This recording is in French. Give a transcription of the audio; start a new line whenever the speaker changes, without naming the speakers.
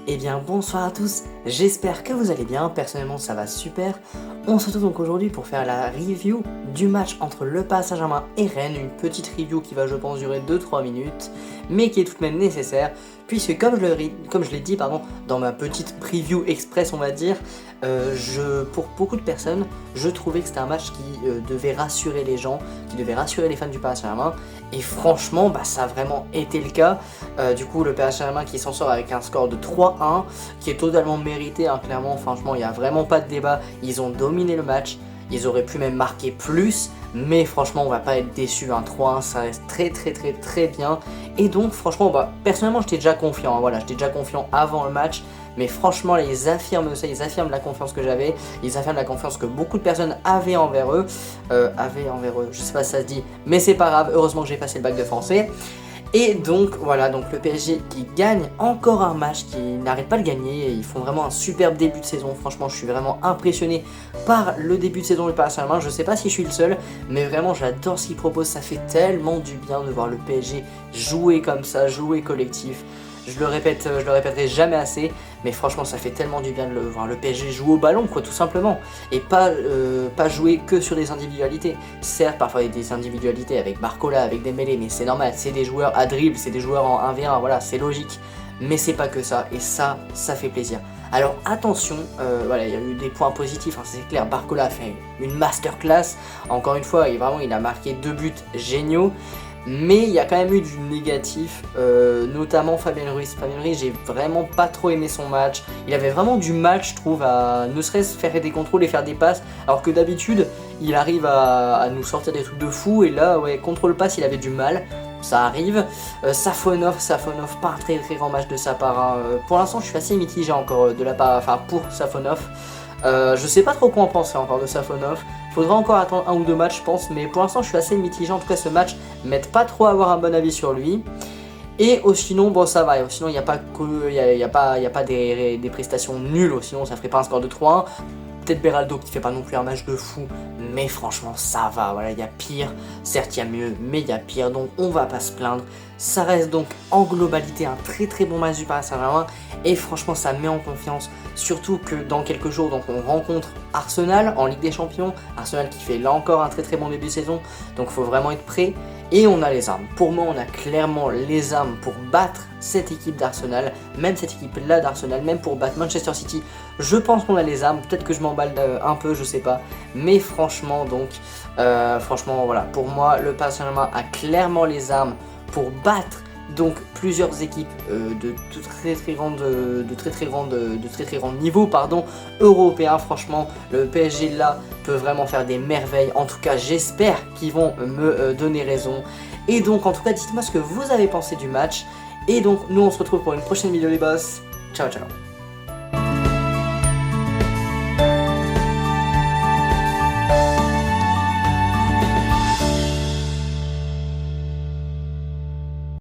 Eh bien bonsoir à tous, j'espère que vous allez bien, personnellement ça va super. On se retrouve donc aujourd'hui pour faire la review du match entre le Paris Saint-Germain et Rennes, une petite review qui va je pense durer 2-3 minutes, mais qui est tout de même nécessaire, puisque comme je l'ai dit dans ma petite preview express on va dire, pour beaucoup de personnes, je trouvais que c'était un match qui devait rassurer les gens, qui devait rassurer les fans du Paris Saint-Germain, et franchement ça a vraiment été le cas. Du coup le Paris Saint-Germain qui s'en sort avec un score de 3-1, qui est totalement mérité, hein, clairement, franchement il n'y a vraiment pas de débat, ils ont dominé le match, ils auraient pu même marquer plus, mais franchement on va pas être déçu, hein, 3-1 ça reste très bien, et donc franchement personnellement j'étais déjà confiant, hein, voilà, j'étais déjà confiant avant le match, mais franchement là, ils affirment ça, ils affirment la confiance que j'avais, ils affirment la confiance que beaucoup de personnes avaient envers eux, je sais pas si ça se dit, mais c'est pas grave, heureusement que j'ai passé le bac de français. Et donc voilà, donc le PSG qui gagne encore un match, qui n'arrête pas de gagner, et ils font vraiment un superbe début de saison, franchement je suis vraiment impressionné par le début de saison du Paris Saint-Germain, je sais pas si je suis le seul, mais vraiment j'adore ce qu'ils proposent, ça fait tellement du bien de voir le PSG jouer comme ça, jouer collectif. Je le répéterai jamais assez, mais franchement ça fait tellement du bien de voir le PSG jouer au ballon quoi, tout simplement, et pas jouer que sur des individualités. Certes parfois il y a des individualités avec Barcola, avec Dembélé, mais c'est normal, c'est des joueurs à dribble, c'est des joueurs en 1v1, voilà, c'est logique, mais c'est pas que ça, et ça fait plaisir. Alors attention, voilà, il y a eu des points positifs, hein, c'est clair, Barcola a fait une masterclass, encore une fois, il a marqué 2 buts géniaux. Mais il y a quand même eu du négatif, notamment Fabien Ruiz. Fabien Ruiz, j'ai vraiment pas trop aimé son match. Il avait vraiment du mal, je trouve, à ne serait-ce faire des contrôles et faire des passes. Alors que d'habitude, il arrive à nous sortir des trucs de fou. Et là, ouais, contrôle-passe, il avait du mal. Ça arrive. Safonov, pas un très grand match de sa part, hein. Pour l'instant, je suis assez mitigé encore de la part, pour Safonov. Je sais pas trop quoi en penser encore de Safonov. Faudra encore attendre 1 ou 2 matchs je pense, mais pour l'instant je suis assez mitigé. En tout cas ce match m'aide pas trop à avoir un bon avis sur lui. Et sinon bon ça va, sinon il n'y a pas des prestations nulles, sinon ça ferait pas un score de 3-1. Peut-être Beraldo qui fait pas non plus un match de fou, mais franchement ça va, voilà, il y a pire, certes il y a mieux, mais il y a pire, donc on va pas se plaindre. Ça reste donc en globalité un très bon match du Paris Saint-Germain, et franchement ça met en confiance, surtout que dans quelques jours donc on rencontre Arsenal en Ligue des Champions, Arsenal qui fait là encore un très bon début de saison, donc il faut vraiment être prêt, et on a les armes. Pour moi on a clairement les armes pour battre cette équipe d'Arsenal, même cette équipe là d'Arsenal, même pour battre Manchester City, je pense qu'on a les armes, peut-être que je m'emballe un peu, je sais pas, mais franchement donc, franchement voilà, pour moi le Paris Saint-Germain a clairement les armes pour battre donc plusieurs équipes de très grand niveau européen. Franchement le PSG là peut vraiment faire des merveilles, en tout cas j'espère qu'ils vont me donner raison, et donc en tout cas dites-moi ce que vous avez pensé du match, et donc nous on se retrouve pour une prochaine vidéo les boss, ciao ciao.